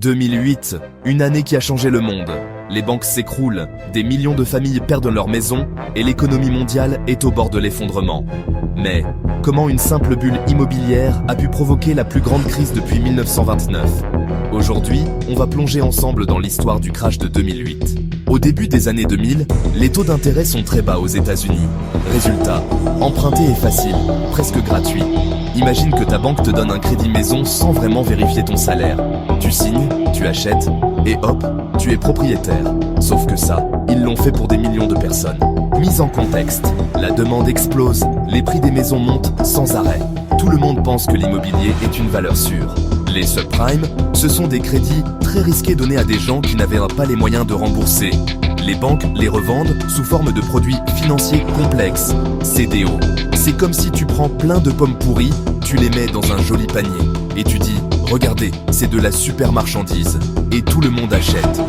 2008, une année qui a changé le monde. Les banques s'écroulent, des millions de familles perdent leur maison et l'économie mondiale est au bord de l'effondrement. Mais comment une simple bulle immobilière a pu provoquer la plus grande crise depuis 1929 ? Aujourd'hui, on va plonger ensemble dans l'histoire du crash de 2008. Au début des années 2000, les taux d'intérêt sont très bas aux États-Unis. Résultat, emprunter est facile, presque gratuit. Imagine que ta banque te donne un crédit maison sans vraiment vérifier ton salaire. Tu signes, tu achètes, et hop, tu es propriétaire. Sauf que ça, ils l'ont fait pour des millions de personnes. Mise en contexte, la demande explose, les prix des maisons montent sans arrêt. Tout le monde pense que l'immobilier est une valeur sûre. Les subprimes, ce sont des crédits très risqués donnés à des gens qui n'avaient pas les moyens de rembourser. Les banques les revendent sous forme de produits financiers complexes, CDO. C'est comme si tu prends plein de pommes pourries, tu les mets dans un joli panier et tu dis « Regardez, c'est de la super marchandise » et tout le monde achète.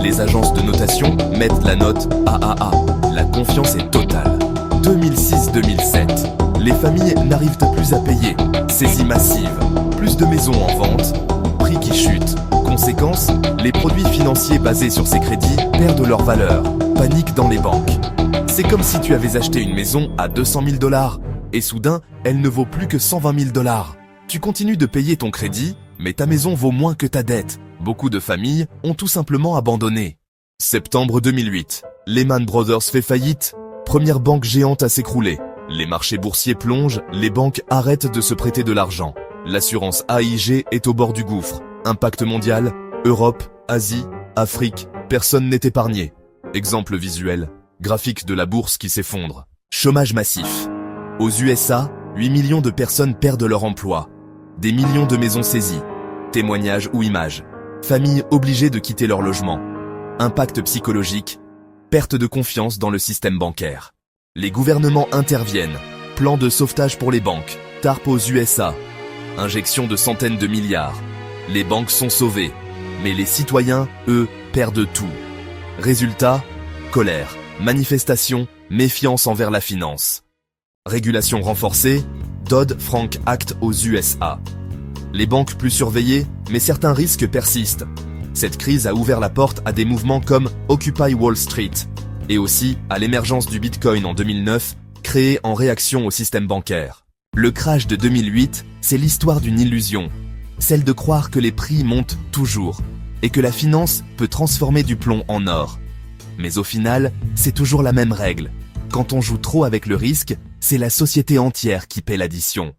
Les agences de notation mettent la note AAA. La confiance est totale. 2006-2007, les familles n'arrivent plus à payer. Saisie massive, plus de maisons en vente, prix qui chute. Conséquence, les produits financiers basés sur ces crédits perdent leur valeur. Panique dans les banques. C'est comme si tu avais acheté une maison à 200 000 $ et soudain, elle ne vaut plus que 120 000 $. Tu continues de payer ton crédit, mais ta maison vaut moins que ta dette. Beaucoup de familles ont tout simplement abandonné. Septembre 2008, Lehman Brothers fait faillite. Première banque géante à s'écrouler. Les marchés boursiers plongent, les banques arrêtent de se prêter de l'argent. L'assurance AIG est au bord du gouffre. Impact mondial, Europe, Asie, Afrique, personne n'est épargné. Exemple visuel, graphique de la bourse qui s'effondre. Chômage massif. Aux USA, 8 millions de personnes perdent leur emploi. Des millions de maisons saisies. Témoignages ou images. Familles obligées de quitter leur logement. Impact psychologique. Perte de confiance dans le système bancaire. Les gouvernements interviennent. Plan de sauvetage pour les banques. TARP aux USA. Injection de centaines de milliards. Les banques sont sauvées. Mais les citoyens, eux, perdent tout. Résultat, colère, manifestation, méfiance envers la finance. Régulation renforcée, Dodd-Frank Act aux USA. Les banques plus surveillées, mais certains risques persistent. Cette crise a ouvert la porte à des mouvements comme Occupy Wall Street et aussi à l'émergence du Bitcoin en 2009, créé en réaction au système bancaire. Le crash de 2008, c'est l'histoire d'une illusion, celle de croire que les prix montent toujours et que la finance peut transformer du plomb en or. Mais au final, c'est toujours la même règle. Quand on joue trop avec le risque, c'est la société entière qui paie l'addition.